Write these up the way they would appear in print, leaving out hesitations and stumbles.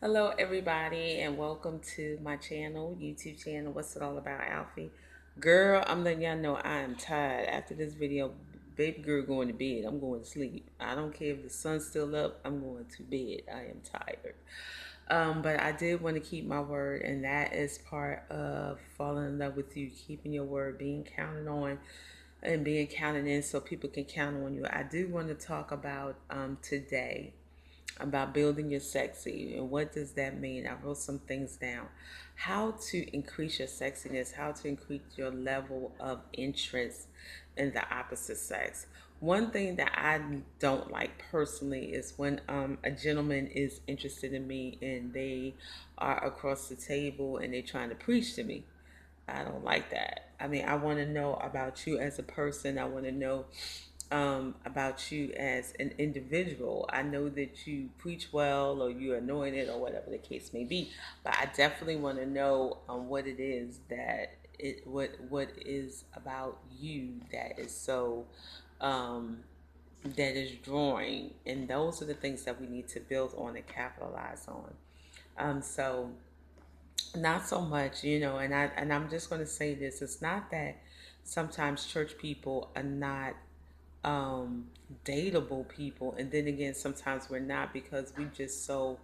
Hello, everybody, and welcome to my channel, YouTube channel. What's it all about, Alfie? Girl, I'm letting y'all know I am tired. After this video, baby girl going to bed. I'm going to sleep. I don't care if the sun's still up. I'm going to bed. I am tired. But I did want to keep my word, and that is part of falling in love with you, keeping your word, being counted on, and being counted in so people can count on you. I do want to talk about today about building your sexy and what does that mean. I wrote some things down. How to increase your sexiness, how to increase your level of interest in the opposite sex. One thing that I don't like personally is when a gentleman is interested in me and they are across the table and they're trying to preach to me. I don't like that. I mean, I want to know about you as a person. I want to know about you as an individual. I know that you preach well or you're anointed or whatever the case may be, but I definitely want to know what it is that what is about you that is so um, that is drawing, and those are the things that we need to build on and capitalize on. So not so much, and I'm just going to say this: it's not that sometimes church people are not um dateable people, and then again sometimes we're not because we just so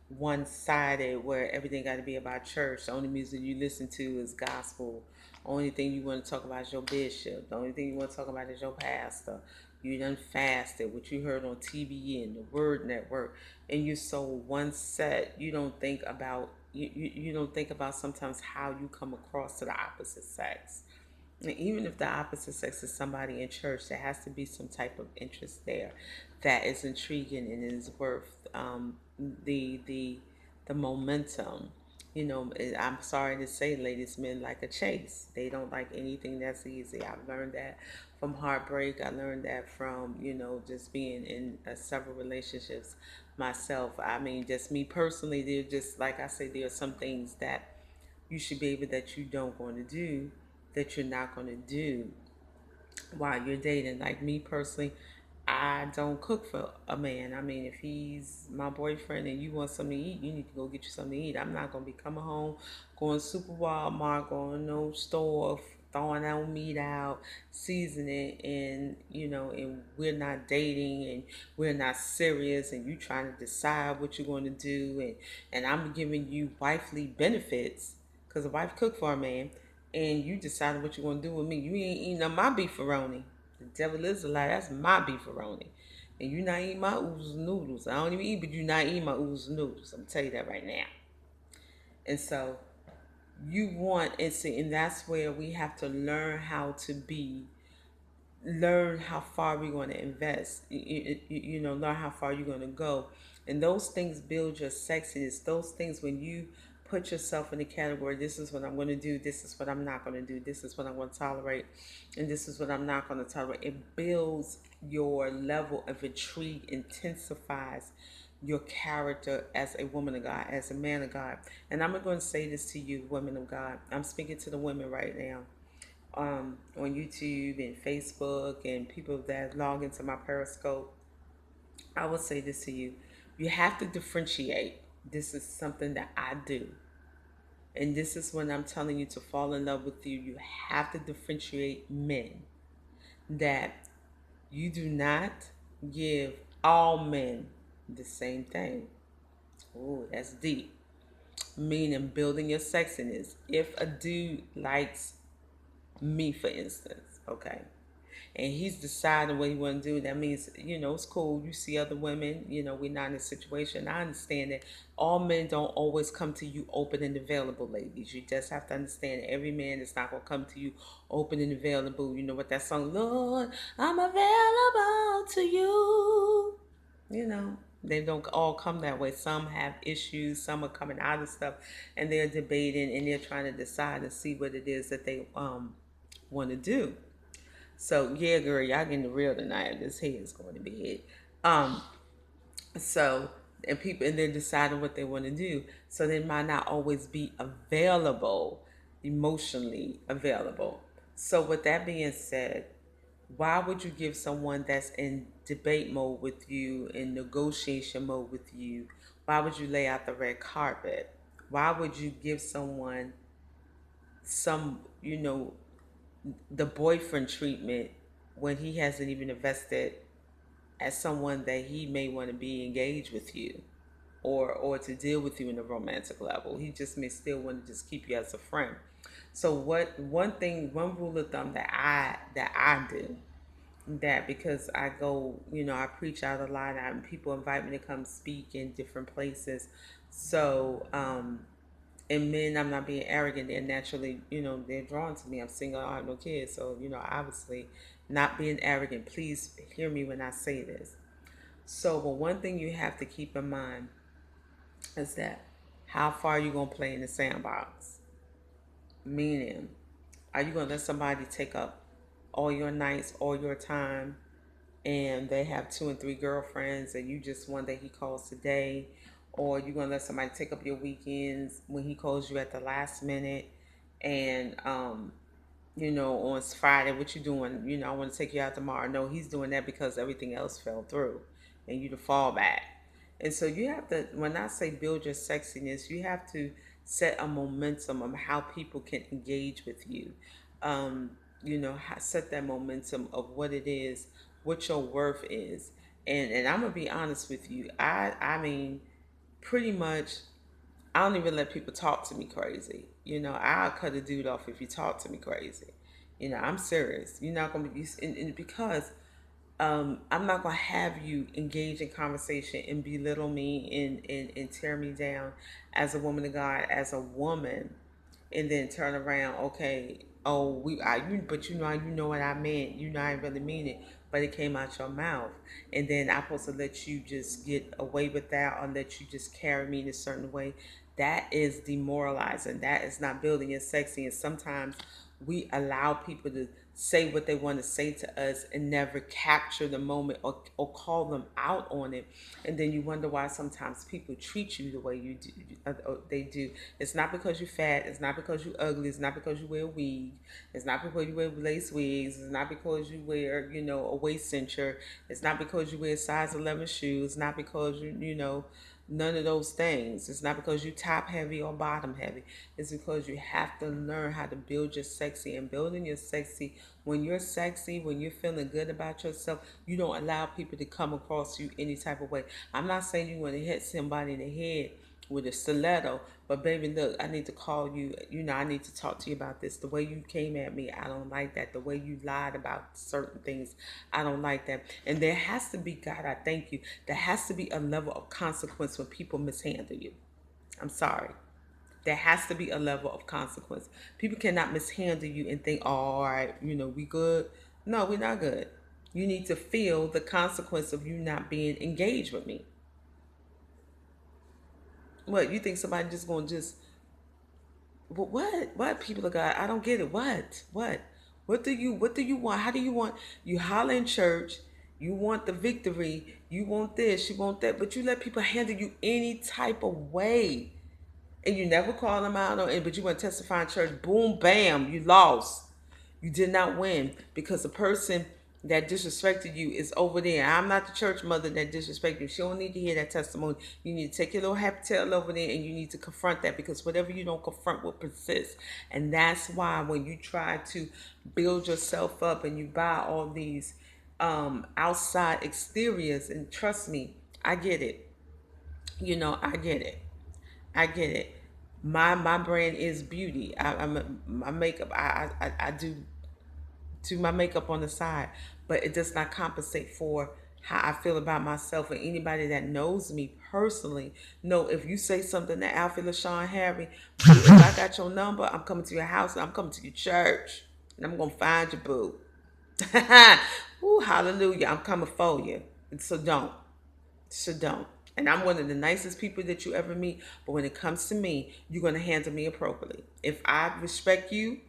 one-sided where everything got to be about church. The only music you listen to is gospel. Only thing you want to talk about is your bishop. The only thing you want to talk about is your pastor. You done fasted, what you heard on TV and the Word Network, and you're so one set. You don't think about you don't think about sometimes how you come across to the opposite sex. And even if the opposite sex is somebody in church, there has to be some type of interest there that is intriguing and is worth the momentum. I'm sorry to say, ladies, men like a chase. They don't like anything that's easy. I've learned that from heartbreak. I learned that from just being in several relationships myself. I mean, just me personally. They're just like I say. There are some things that you should be able that you don't want to do that you're not going to do while you're dating. Like me personally, I don't cook for a man. I mean, if he's my boyfriend and you want something to eat, you need to go get you something to eat. I'm not going to be coming home, going super Walmart, going no store, throwing our meat out, seasoning, and and we're not dating and we're not serious, and you trying to decide what you're going to do, and I'm giving you wifely benefits because a wife cook for a man, and you decided what you want to do with me. You ain't eating up my beefaroni. The devil is a lie. That's my beefaroni. And you not eating my oodles and noodles. I don't even eat, but you not eating my oodles and noodles. I'm gonna tell you that right now. And so you want and see, and that's where we have to learn how to be, learn how far we're going to invest. Learn how far you're going to go, and those things build your sexiness. Those things when you put yourself in the category, this is what I'm going to do, this is what I'm not going to do, this is what I'm going to tolerate, and this is what I'm not going to tolerate. It builds your level of intrigue, intensifies your character as a woman of God, as a man of God. And I'm going to say this to you, women of God. I'm speaking to the women right now, on YouTube and Facebook and people that log into my Periscope. I will say this to you: you have to differentiate. This is something that I do, and this is when I'm telling you to fall in love with you. You have to differentiate men that you do not give all men the same thing. Oh, that's deep. Meaning building your sexiness. If a dude likes me, for instance, okay, and he's deciding what he want to do, that means it's cool. You see other women, we're not in a situation. I understand that all men don't always come to you open and available, ladies. You just have to understand that every man is not going to come to you open and available. You know what that song, Lord, I'm available to you. They don't all come that way. Some have issues, some are coming out of stuff, and they're debating and they're trying to decide and see what it is that they want to do. So yeah, girl, y'all getting the real tonight. This hair is going to be it. Um, so and people, and they're deciding what they want to do. So they might not always be available, emotionally available. So with that being said, why would you give someone that's in debate mode with you, in negotiation mode with you, Why would you lay out the red carpet? Why would you give someone some, the boyfriend treatment when he hasn't even invested as someone that he may want to be engaged with you, or to deal with you in a romantic level? He just may still want to just keep you as a friend. So what one rule of thumb that I do, that because I go, I preach out a lot, and people invite me to come speak in different places. So, and men, I'm not being arrogant, they're naturally, they're drawn to me. I'm single, I have no kids. So, obviously not being arrogant. Please hear me when I say this. So, but one thing you have to keep in mind is that how far are you going to play in the sandbox? Meaning, are you going to let somebody take up all your nights, all your time, and they have two and three girlfriends, and you just one day he calls today? Or you going to let somebody take up your weekends when he calls you at the last minute? And on Friday, what you doing? I want to take you out tomorrow. No, he's doing that because everything else fell through, and you to fall back. And so you have to, when I say build your sexiness, you have to set a momentum of how people can engage with you. Set that momentum of what it is, what your worth is. And I'm gonna be honest with you. I mean, pretty much I don't even let people talk to me crazy. I'll cut a dude off if you talk to me crazy. I'm serious. You're not gonna be, and because I'm not gonna have you engage in conversation and belittle me and tear me down as a woman of God, as a woman, and then turn around. Okay, oh, but you know what I meant. I didn't really mean it, but it came out your mouth, and then I'm supposed to let you just get away with that, or let you just carry me in a certain way. That is demoralizing. That is not building and sexy. And sometimes we allow people to say what they want to say to us and never capture the moment, or call them out on it. And then you wonder why sometimes people treat you the way you do. They do. It's not because you're fat. It's not because you're ugly. It's not because you wear a wig. It's not because you wear lace wigs. It's not because you wear, a waist cincher. It's not because you wear size 11 shoes. It's not because none of those things. It's not because you top heavy or bottom heavy. It's because you have to learn how to build your sexy. And building your sexy, when you're sexy, when you're feeling good about yourself, you don't allow people to come across you any type of way. I'm not saying you want to hit somebody in the head with a stiletto, but baby, look, I need to call you. I need to talk to you about this. The way you came at me, I don't like that. The way you lied about certain things, I don't like that. And there has to be, God, I thank you, there has to be a level of consequence when people mishandle you. I'm sorry. There has to be a level of consequence. People cannot mishandle you and think, oh, all right, we good. No, we're not good. You need to feel the consequence of you not being engaged with me. What, you think somebody just gonna just, what people of God? I don't get it. What do you want? How do you want? You holler in church, you want the victory, you want this, you want that, but you let people handle you any type of way, and you never call them out on it. But you want to testify in church, boom, bam, you lost. You did not win because the person that disrespected you is over there. I'm not the church mother that disrespected you. She don't need to hear that testimony. You need to take your little happy tail over there, and you need to confront that, because whatever you don't confront will persist. And that's why when you try to build yourself up and you buy all these outside exteriors, and trust me, I get it. I get it. I get it. My brand is beauty. My makeup. I do my makeup on the side, but it does not compensate for how I feel about myself. And anybody that knows me personally know, if you say something to Alfie LaShawn Harry, if I got your number, I'm coming to your house and I'm coming to your church and I'm gonna find you, boo. Ooh, hallelujah! I'm coming for you. So don't. So don't. And I'm one of the nicest people that you ever meet. But when it comes to me, you're going to handle me appropriately. If I respect you,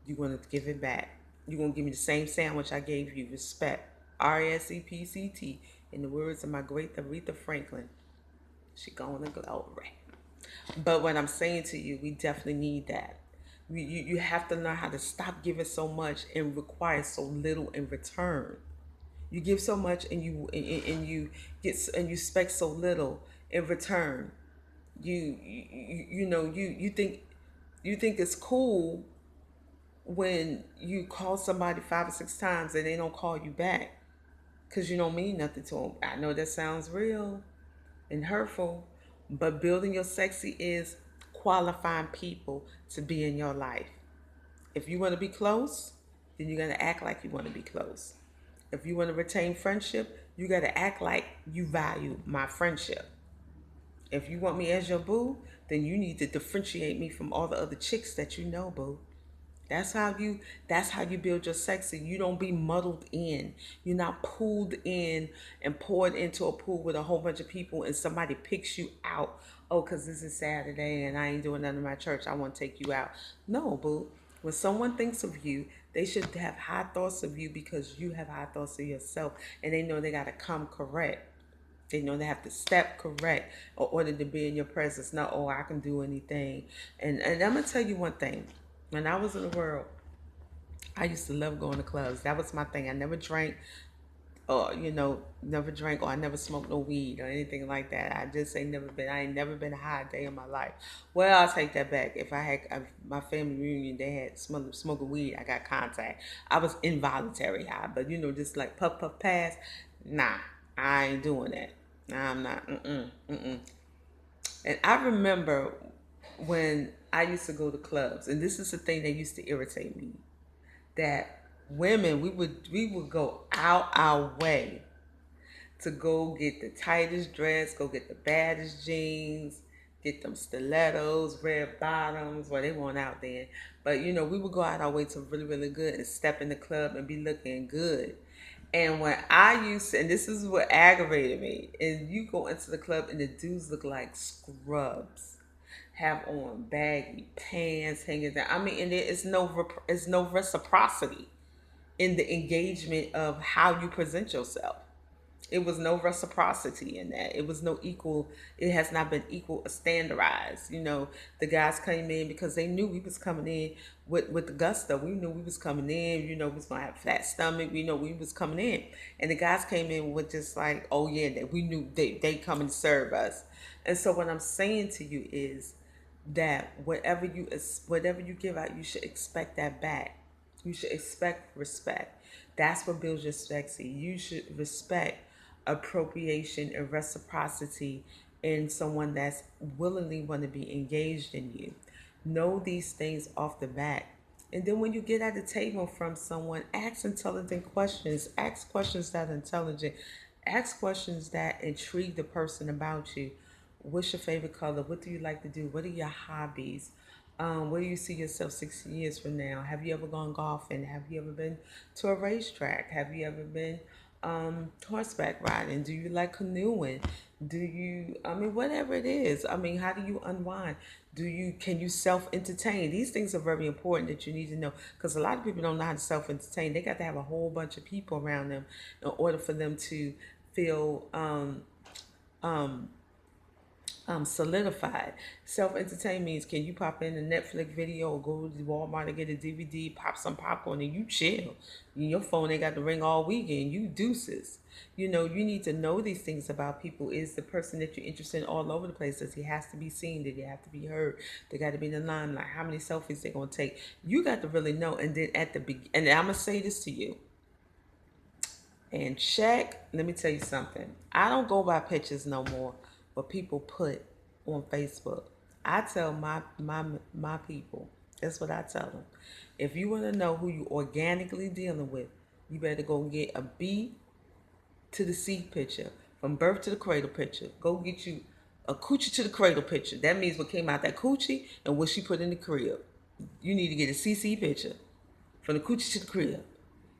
you're going to give it back. You're going to give me the same sandwich I gave you. Respect. RSEPCT. In the words of my great Aretha Franklin, she going to glory. But what I'm saying to you, we definitely need that. You have to learn how to stop giving so much and require so little in return. You give so much and you get and you expect so little. in return. You think it's cool when you call somebody 5 or 6 times and they don't call you back because you don't mean nothing to them. I know that sounds real and hurtful, but building your sexy is qualifying people to be in your life. If you want to be close, then you got to act like you want to be close. If you want to retain friendship, you got to act like you value my friendship. If you want me as your boo, then you need to differentiate me from all the other chicks that you know, boo. That's how you build your sexy. You don't be muddled in. You're not pulled in and poured into a pool with a whole bunch of people and somebody picks you out. Oh, because this is Saturday and I ain't doing nothing in my church. I want to take you out. No, boo. When someone thinks of you, they should have high thoughts of you because you have high thoughts of yourself and they know they got to come correct. They know they have to step correct in order to be in your presence. Not, oh, I can do anything. And I'm going to tell you one thing. When I was in the world, I used to love going to clubs. That was my thing. I never drank or, never drank or I never smoked no weed or anything like that. I ain't never been high a day in my life. Well, I'll take that back. If I had my family reunion, they had smoking weed, I got contact. I was involuntary high, but just like puff, puff, pass. Nah, I ain't doing that. Nah, I'm not. Mm-mm. And I remember when I used to go to clubs, and this is the thing that used to irritate me, that women we would go out our way to go get the tightest dress, go get the baddest jeans, get them stilettos, red bottoms, well they weren't out then. But we would go out our way to really, really good and step in the club and be looking good. And when I used to, and this is what aggravated me, is you go into the club and the dudes look like scrubs, have on baggy pants hanging down. I mean, and there is no reciprocity in the engagement of how you present yourself. It was no reciprocity in that. It was no equal. It has not been equal standardized. The guys came in because they knew we was coming in with the gusto. We knew we was coming in. We was gonna have a flat stomach. We know we was coming in, and the guys came in with just like, oh yeah, that we knew they coming to serve us. And so what I'm saying to you is that whatever you give out, you should expect that back. You should expect respect. That's what builds your sexy. You should respect appropriation and reciprocity in someone that's willingly want to be engaged in you. Know these things off the bat. And then when you get at the table from someone, ask intelligent questions. Ask questions that are intelligent. Ask questions that intrigue the person about you. What's your favorite color? What do you like to do? What are your hobbies? Where do you see yourself 6 years from now? Have you ever gone golfing? Have you ever been to a racetrack? Have you ever been horseback riding? Do you like canoeing? Whatever it is. How do you unwind? Can you self entertain? These things are very important that you need to know because a lot of people don't know how to self entertain. They got to have a whole bunch of people around them in order for them to feel um, solidified. Self entertain means can you pop in a Netflix video or go to Walmart and get a DVD, pop some popcorn, and you chill. Your phone ain't got to ring all weekend. You deuces. You need to know these things about people. Is the person that you're interested in all over the place? Does he has to be seen? Did he have to be heard? They got to be in the limelight. How many selfies they gonna take? You got to really know. And then at the beginning, and I'm gonna say this to you. And check. Let me tell you something. I don't go by pictures no more. What people put on Facebook. I tell my people. That's what I tell them. If you want to know who you organically dealing with, you better go get a B to the C picture, from birth to the cradle picture. Go get you a coochie to the cradle picture. That means what came out that coochie and what she put in the crib. You need to get a CC picture from the coochie to the crib.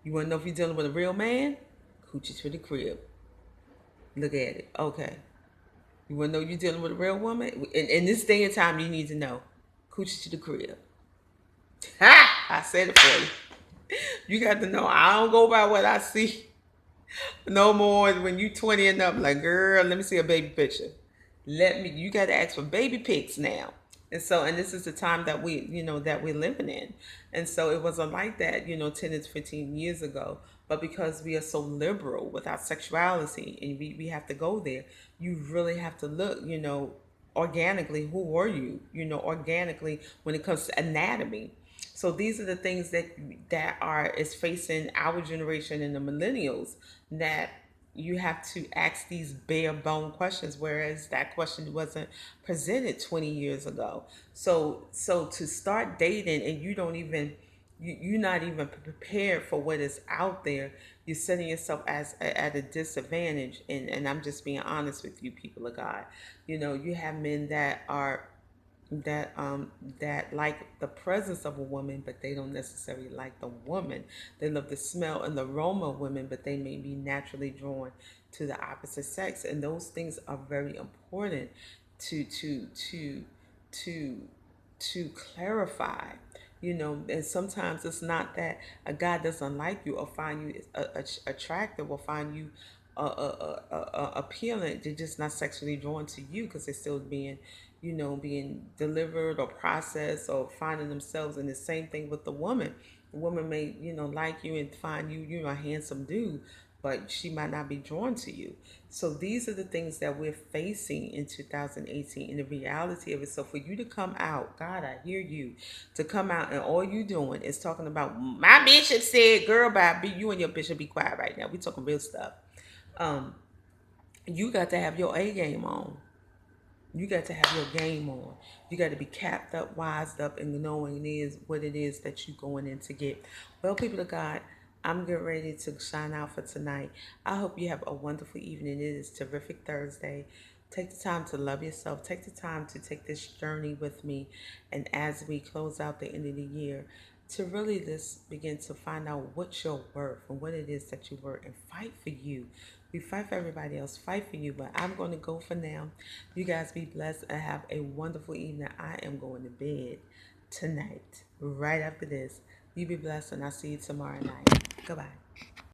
You want to know if you're dealing with a real man? Coochie to the crib. Look at it. Okay. You want to know you're dealing with a real woman? In this day and time, you need to know. Coochie to the crib. Ha! I said it for you. You got to know. I don't go by what I see no more. When you 20 and up, like, girl, let me see a baby picture. You got to ask for baby pics now. And so, and this is the time that that we're living in. And so it wasn't like that, 10 to 15 years ago. But because we are so liberal with our sexuality and we have to go there, you really have to look, organically, who were you, organically when it comes to anatomy. So these are the things that are is facing our generation and the millennials, that you have to ask these bare bone questions, whereas that question wasn't presented 20 years ago. So to start dating and you don't even you're not even prepared for what is out there, you're setting yourself as at a disadvantage. And I'm just being honest with you, people of God. You have men that like the presence of a woman, but they don't necessarily like the woman. They love the smell and the aroma of women, but they may be naturally drawn to the opposite sex. And those things are very important to to to to to clarify. And sometimes it's not that a guy doesn't like you or find you attractive or find you appealing. They're just not sexually drawn to you because they're still being delivered or processed or finding themselves. And the same thing with the woman. The woman may like you and find you a handsome dude, but she might not be drawn to you. So these are the things that we're facing in 2018 in the reality of it. So for you to come out, God, I hear you, to come out and all you doing is talking about my bishop said, girl, bye, you and your bishop be quiet right now. We talking real stuff. Um, you got to have your A game on. You got to have your game on. You got to be capped up, wised up, and knowing it is what it is that you're going in to get. Well, people of God, I'm getting ready to shine out for tonight. I hope you have a wonderful evening. It is Terrific Thursday. Take the time to love yourself. Take the time to take this journey with me. And as we close out the end of the year, to really just begin to find out what you're worth and what it is that you're worth and fight for you. We fight for everybody else, fight for you, but I'm going to go for now. You guys be blessed and have a wonderful evening. I am going to bed tonight, right after this. You be blessed, and I'll see you tomorrow night. Goodbye.